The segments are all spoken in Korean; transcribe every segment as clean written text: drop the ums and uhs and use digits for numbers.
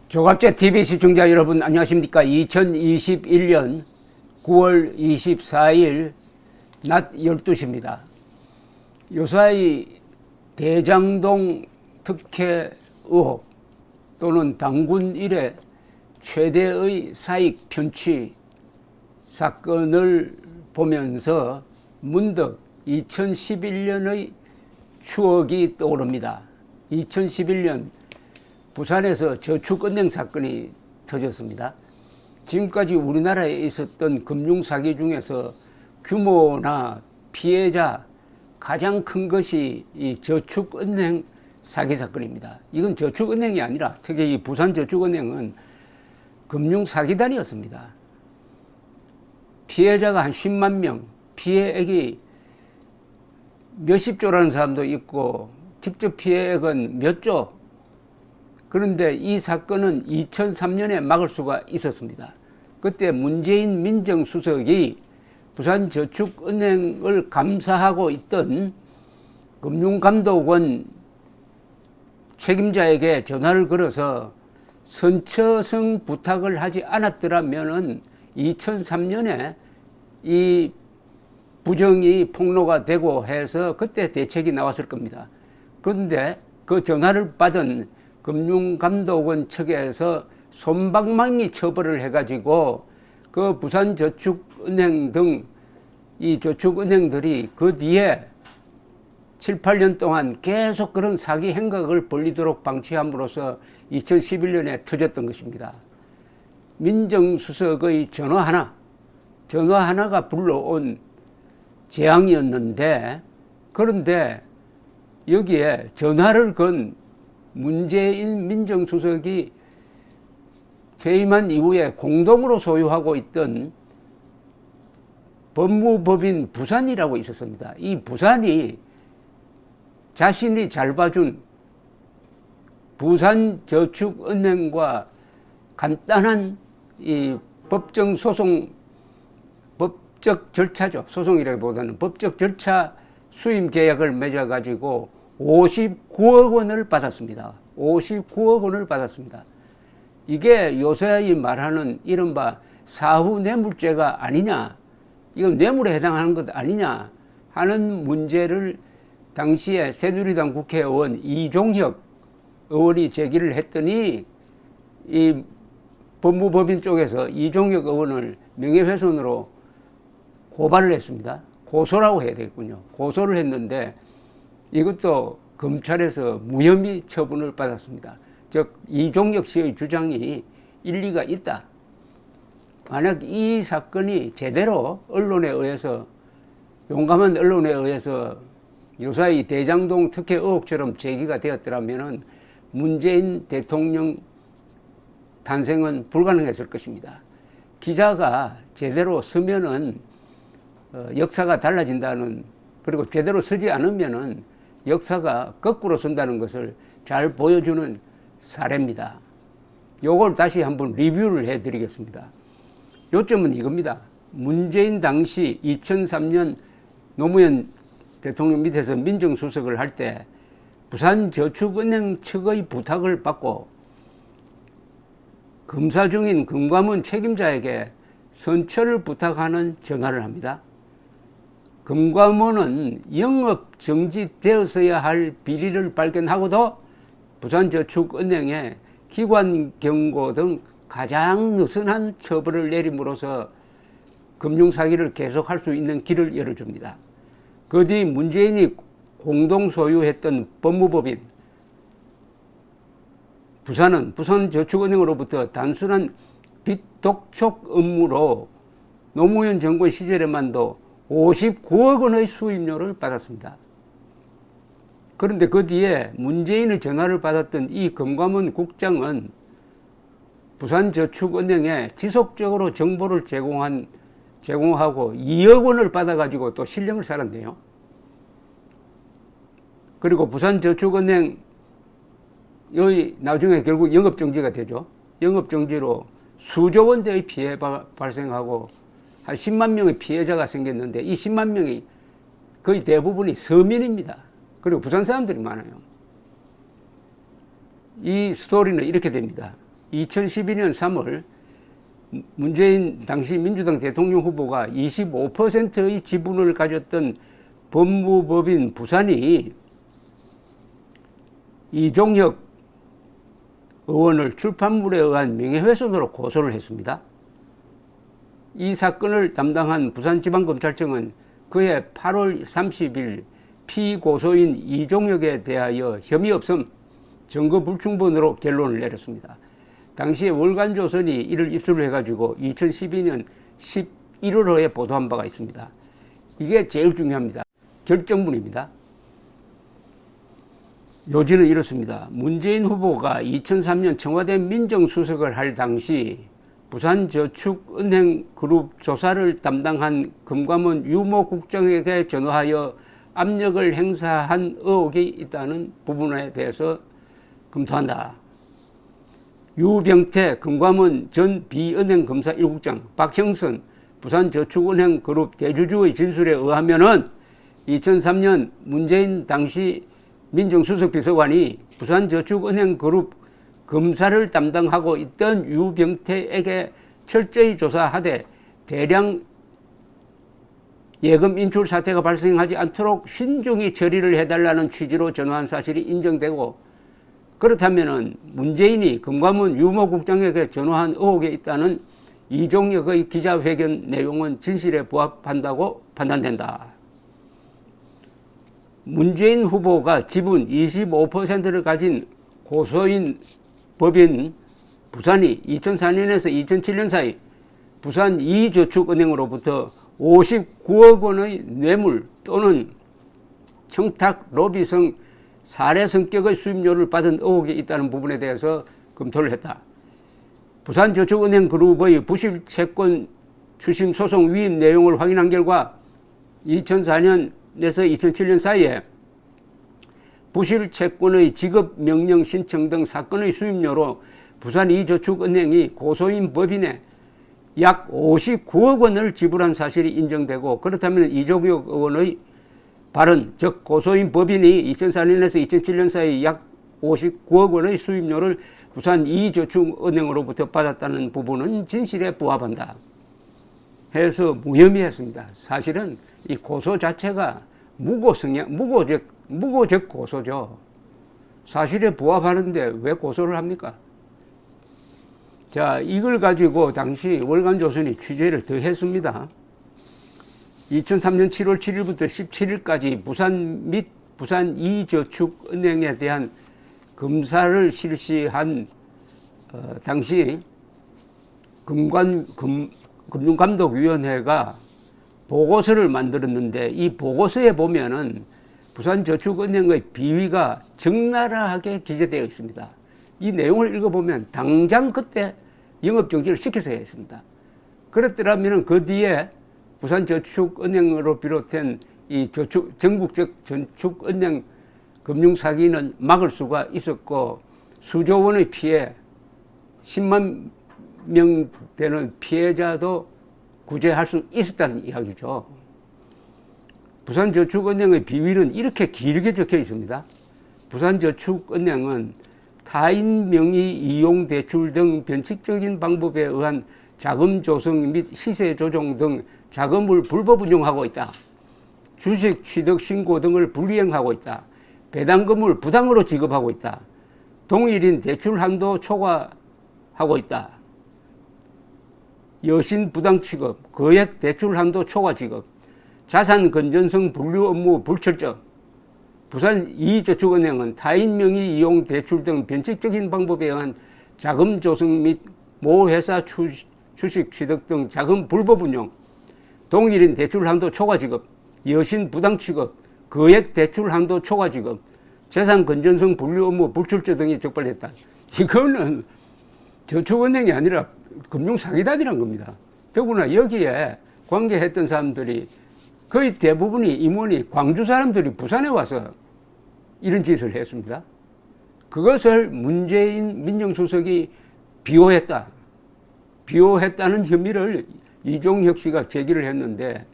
조갑제 TV 시청자 여러분 안녕하십니까. 2021년 9월 24일 낮 12시입니다. 요사이 대장동 특혜 의혹 또는 당군 이래 최대의 사익 편취 사건을 보면서 문득 2011년의 추억이 떠오릅니다. 2011년 부산에서 저축은행 사건이 터졌습니다. 지금까지 우리나라에 있었던 금융사기 중에서 규모나 피해자 가장 큰 것이 이 저축은행 사기 사건입니다. 이건 저축은행이 아니라 특히 이 부산저축은행은 금융사기단이었습니다. 피해자가 한 10만 명, 피해액이 몇십조라는 사람도 있고 직접 피해액은 몇 조. 그런데 이 사건은 2003년에 막을 수가 있었습니다. 그때 문재인 민정수석이 부산저축은행을 감사하고 있던 금융감독원 책임자에게 전화를 걸어서 선처성 부탁을 하지 않았더라면은 2003년에 이 부정이 폭로가 되고 해서 그때 대책이 나왔을 겁니다. 그런데 그 전화를 받은 금융감독원 측에서 솜방망이 처벌을 해가지고 그 부산저축은행 등 이 저축은행들이 그 뒤에 7, 8년 동안 계속 그런 사기 행각을 벌리도록 방치함으로써 2011년에 터졌던 것입니다. 민정수석의 전화 하나가 불러온 재앙이었는데, 그런데 여기에 전화를 건 문재인 민정수석이 퇴임한 이후에 공동으로 소유하고 있던 법무법인 부산이라고 있었습니다. 이 부산이 자신이 잘 봐준 부산저축은행과 간단한 이 법적 절차죠. 소송이라기보다는 법적 절차 수임 계약을 맺어가지고 59억 원을 받았습니다. 59억 원을 받았습니다. 이게 요새 말하는 이른바 사후 뇌물죄가 아니냐, 이건 뇌물에 해당하는 것 아니냐 하는 문제를 당시에 새누리당 국회의원 이종혁 의원이 제기를 했더니 이 법무법인 쪽에서 이종혁 의원을 명예훼손으로 고발을 했습니다. 고소라고 해야 되겠군요. 고소를 했는데 이것도 검찰에서 무혐의 처분을 받았습니다. 즉 이종혁 씨의 주장이 일리가 있다. 만약 이 사건이 제대로 언론에 의해서, 용감한 언론에 의해서 요사이 대장동 특혜 의혹처럼 제기가 되었더라면 문재인 대통령 탄생은 불가능했을 것입니다. 기자가 제대로 쓰면은 역사가 달라진다는, 그리고 제대로 쓰지 않으면은 역사가 거꾸로 쓴다는 것을 잘 보여주는 사례입니다. 요걸 다시 한번 리뷰를 해드리겠습니다. 요점은 이겁니다. 문재인 당시 2003년 노무현 대통령 밑에서 민정수석을 할 때 부산저축은행 측의 부탁을 받고 검사 중인 금감원 책임자에게 선처를 부탁하는 전화를 합니다. 금감원은 영업 정지되었어야 할 비리를 발견하고도 부산저축은행에 기관 경고 등 가장 느슨한 처벌을 내림으로써 금융사기를 계속할 수 있는 길을 열어줍니다. 그 뒤 문재인이 공동 소유했던 법무법인 부산은 부산저축은행으로부터 단순한 빚 독촉 업무로 노무현 정권 시절에만도 59억 원의 수임료를 받았습니다. 그런데 그 뒤에 문재인의 전화를 받았던 이 금감원 국장은 부산저축은행에 지속적으로 정보를 제공하고 2억 원을 받아가지고 또 실령을 살았네요. 그리고 부산저축은행 나중에 결국 영업정지가 되죠. 영업정지로 수조 원대의 피해가 발생하고 한 10만 명의 피해자가 생겼는데 이 10만 명이 거의 대부분이 서민입니다. 그리고 부산 사람들이 많아요. 이 스토리는 이렇게 됩니다. 2012년 3월 문재인 당시 민주당 대통령 후보가 25%의 지분을 가졌던 법무법인 부산이 이종혁 의원을 출판물에 의한 명예훼손으로 고소를 했습니다. 이 사건을 담당한 부산지방검찰청은 그해 8월 30일 피고소인 이종혁에 대하여 혐의 없음, 증거 불충분으로 결론을 내렸습니다. 당시에 월간조선이 이를 입수를 해가지고 2012년 11월호에 보도한 바가 있습니다. 이게 제일 중요합니다. 결정문입니다. 요지는 이렇습니다. 문재인 후보가 2003년 청와대 민정수석을 할 당시 부산저축은행그룹 조사를 담당한 금감원 유모 국장에게 전화하여 압력을 행사한 의혹이 있다는 부분에 대해서 검토한다. 유병태 금감원 전 비은행검사 1국장, 박형선 부산저축은행그룹 대주주의 진술에 의하면은 2003년 문재인 당시 민정수석 비서관이 부산저축은행그룹 검사를 담당하고 있던 유병태에게 철저히 조사하되 대량 예금 인출 사태가 발생하지 않도록 신중히 처리를 해달라는 취지로 전화한 사실이 인정되고, 그렇다면 문재인이 금감원 유모국장에게 전화한 의혹에 있다는 이종혁의 기자회견 내용은 진실에 부합한다고 판단된다. 문재인 후보가 지분 25%를 가진 고소인 법인 부산이 2004년에서 2007년 사이 부산 이저축은행으로부터 59억 원의 뇌물 또는 청탁, 로비성, 사례 성격의 수임료를 받은 의혹이 있다는 부분에 대해서 검토를 했다. 부산저축은행그룹의 부실채권 추심 소송 위임 내용을 확인한 결과 2004년에서 2007년 사이에 부실채권의 지급명령 신청 등 사건의 수임료로 부산 이저축은행이 고소인 법인에 약 59억 원을 지불한 사실이 인정되고, 그렇다면 이종혁 의원의 발언, 즉 고소인 법인이 2004년에서 2007년 사이 약 59억 원의 수임료를 부산 이저축은행으로부터 받았다는 부분은 진실에 부합한다 해서 무혐의했습니다. 사실은 이 고소 자체가 무고적 고소죠. 사실에 부합하는데 왜 고소를 합니까? 자, 이걸 가지고 당시 월간조선이 취재를 더 했습니다. 2003년 7월 7일부터 17일까지 부산 및 부산 이저축은행에 대한 검사를 실시한 당시 금융감독위원회가 보고서를 만들었는데, 이 보고서에 보면은 부산저축은행의 비위가 적나라하게 기재되어 있습니다. 이 내용을 읽어보면 당장 그때 영업정지를 시켜서야 했습니다. 그랬더라면 그 뒤에 부산저축은행으로 비롯된 이 전국적 저축은행 금융사기는 막을 수가 있었고, 수조 원의 피해, 10만 명 되는 피해자도 구제할 수 있었다는 이야기죠. 부산저축은행의 비위는 이렇게 길게 적혀 있습니다. 부산저축은행은 타인 명의 이용 대출 등 변칙적인 방법에 의한 자금 조성 및 시세 조정 등 자금을 불법 운용하고 있다. 주식 취득 신고 등을 불이행하고 있다. 배당금을 부당으로 지급하고 있다. 동일인 대출 한도 초과하고 있다. 여신 부당 취급, 거액 대출 한도 초과 지급, 자산 건전성 분류 업무 불철저. 부산 이저축은행은 타인 명의 이용 대출 등 변칙적인 방법에 의한 자금 조성 및 모 회사 주식 취득 등 자금 불법 운용, 동일인 대출 한도 초과 지급, 여신 부당 취급, 거액 대출 한도 초과 지급, 재산 건전성 분류 업무 불출저 등이 적발됐다. 이거는 저축은행이 아니라 금융사기단이란 겁니다. 더구나 여기에 관계했던 사람들이 거의 대부분이 임원이 광주 사람들이 부산에 와서 이런 짓을 했습니다. 그것을 문재인 민정수석이 비호했다는 혐의를 이종혁 씨가 제기를 했는데,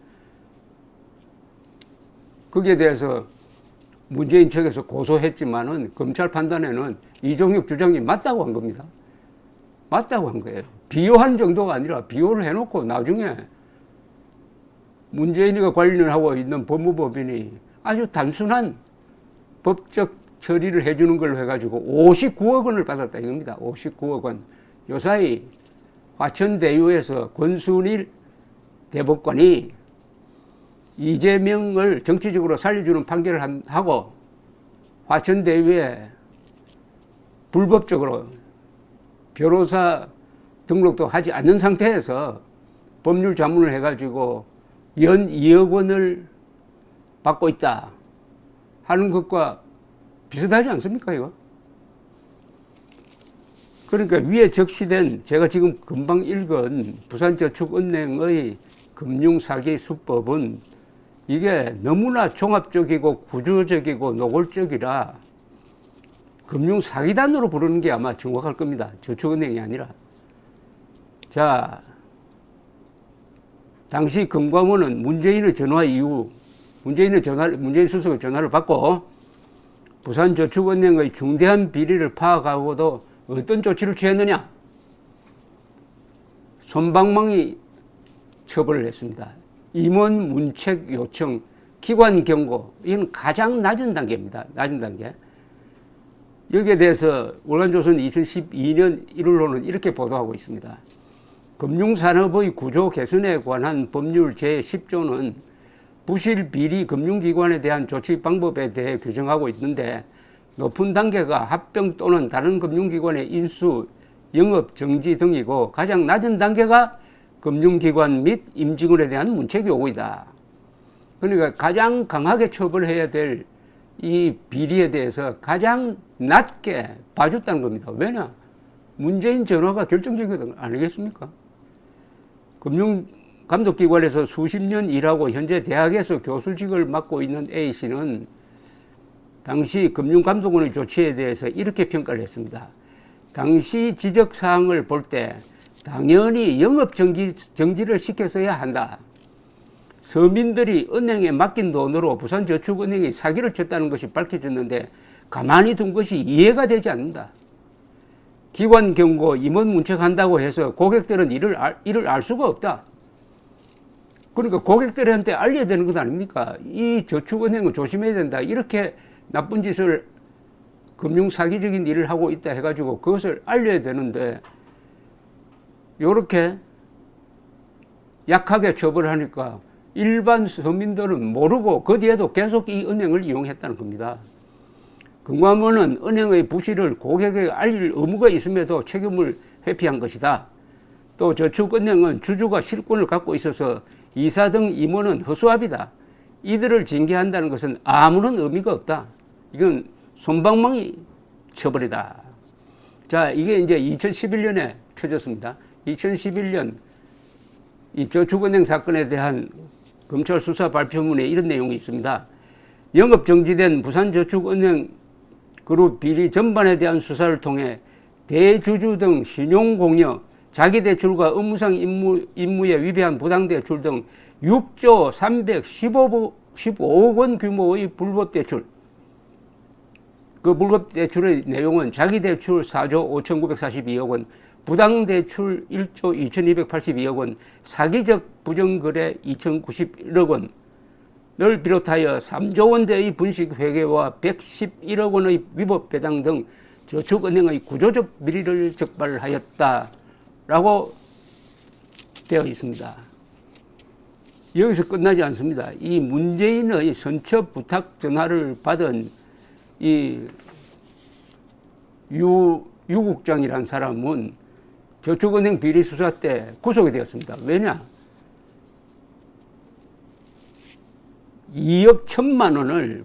거기에 대해서 문재인 측에서 고소했지만은 검찰 판단에는 이종혁 주장이 맞다고 한 겁니다. 맞다고 한 거예요. 비호한 정도가 아니라 비호를 해놓고 나중에 문재인이가 관리를 하고 있는 법무법인이 아주 단순한 법적 처리를 해주는 걸로 해가지고 59억 원을 받았다 이겁니다. 59억 원. 요사이 화천대유에서 권순일 대법관이 이재명을 정치적으로 살려주는 판결을 하고 화천대유에 불법적으로 변호사 등록도 하지 않는 상태에서 법률 자문을 해가지고 연 2억 원을 받고 있다 하는 것과 비슷하지 않습니까, 이거? 그러니까 위에 적시된 제가 지금 금방 읽은 부산저축은행의 금융사기 수법은 이게 너무나 종합적이고 구조적이고 노골적이라 금융사기단으로 부르는 게 아마 정확할 겁니다. 저축은행이 아니라. 자, 당시 금감원은 문재인의 전화 이후 문재인 수석의 전화를 받고 부산저축은행의 중대한 비리를 파악하고도 어떤 조치를 취했느냐? 솜방망이 처벌을 했습니다. 임원 문책 요청, 기관 경고, 이건 가장 낮은 단계입니다. 낮은 단계. 여기에 대해서 월간조선 2012년 1월로는 이렇게 보도하고 있습니다. 금융산업의 구조 개선에 관한 법률 제10조는 부실 비리 금융기관에 대한 조치 방법에 대해 규정하고 있는데 높은 단계가 합병 또는 다른 금융기관의 인수, 영업 정지 등이고 가장 낮은 단계가 금융기관 및 임직원에 대한 문책요구이다. 그러니까 가장 강하게 처벌해야 될 이 비리에 대해서 가장 낮게 봐줬다는 겁니다. 왜냐? 문재인 전화가 결정적이거든 아니겠습니까? 금융감독기관에서 수십 년 일하고 현재 대학에서 교수직을 맡고 있는 A씨는 당시 금융감독원의 조치에 대해서 이렇게 평가를 했습니다. 당시 지적사항을 볼 때 당연히 영업정지를 시켰어야 한다. 서민들이 은행에 맡긴 돈으로 부산저축은행이 사기를 쳤다는 것이 밝혀졌는데 가만히 둔 것이 이해가 되지 않는다. 기관 경고, 임원 문책한다고 해서 고객들은 이를 알 수가 없다. 그러니까 고객들한테 알려야 되는 것 아닙니까? 이 저축은행은 조심해야 된다. 이렇게 나쁜 짓을 금융사기적인 일을 하고 있다 해가지고 그것을 알려야 되는데 이렇게 약하게 처벌하니까 일반 서민들은 모르고 그 뒤에도 계속 이 은행을 이용했다는 겁니다. 금감원은 은행의 부실을 고객에게 알릴 의무가 있음에도 책임을 회피한 것이다. 또 저축은행은 주주가 실권을 갖고 있어서 이사 등 임원은 허수아비다. 이들을 징계한다는 것은 아무런 의미가 없다. 이건 솜방망이 처벌이다. 자, 이게 이제 2011년에 터졌습니다. 2011년 이 저축은행 사건에 대한 검찰 수사 발표문에 이런 내용이 있습니다. 영업정지된 부산저축은행 그룹 비리 전반에 대한 수사를 통해 대주주 등 신용공여, 자기대출과 업무상 임무에 위배한 부당대출 등 6조 315억 원 규모의 불법대출. 그 불법대출의 내용은 자기대출 4조 5,942억 원, 부당대출 1조 2,282억 원, 사기적 부정거래 2,091억 원을 비롯하여 3조 원대의 분식회계와 111억 원의 위법배당 등 저축은행의 구조적 비리를 적발하였다라고 되어 있습니다. 여기서 끝나지 않습니다. 이 문재인의 선처 부탁 전화를 받은 이 유 국장이라는 사람은 저축은행 비리 수사 때 구속이 되었습니다. 왜냐? 2억 1천만 원을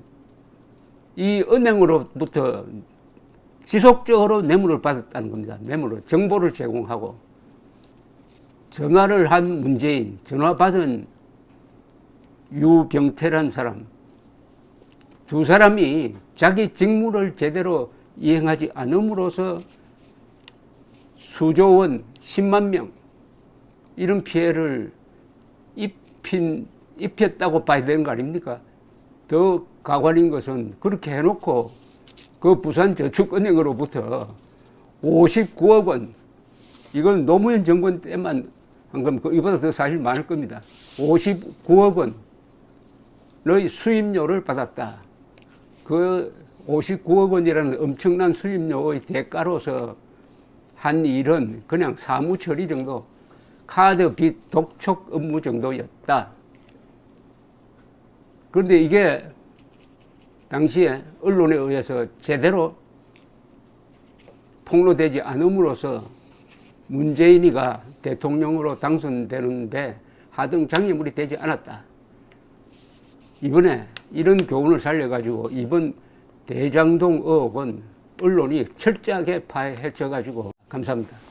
이 은행으로부터 지속적으로 뇌물을 받았다는 겁니다. 뇌물을, 정보를 제공하고 전화를 한 문재인, 전화 받은 유병태란 사람, 두 사람이 자기 직무를 제대로 이행하지 않음으로써 수조 원, 10만 명 이런 피해를 입혔다고 봐야 되는 거 아닙니까? 더 가관인 것은 그렇게 해놓고 그 부산저축은행으로부터 59억 원 이건 노무현 정권 때만 한 거면 이보다 더 사실 많을 겁니다. 59억 원의 수임료를 받았다. 그 59억 원이라는 엄청난 수임료의 대가로서 한 일은 그냥 사무 처리 정도, 카드 빚 독촉 업무 정도였다. 그런데 이게 당시에 언론에 의해서 제대로 폭로되지 않음으로써 문재인이가 대통령으로 당선되는데 하등장애물이 되지 않았다. 이번에 이런 교훈을 살려가지고 이번 대장동 의혹은 언론이 철저하게 파헤쳐가지고 감사합니다.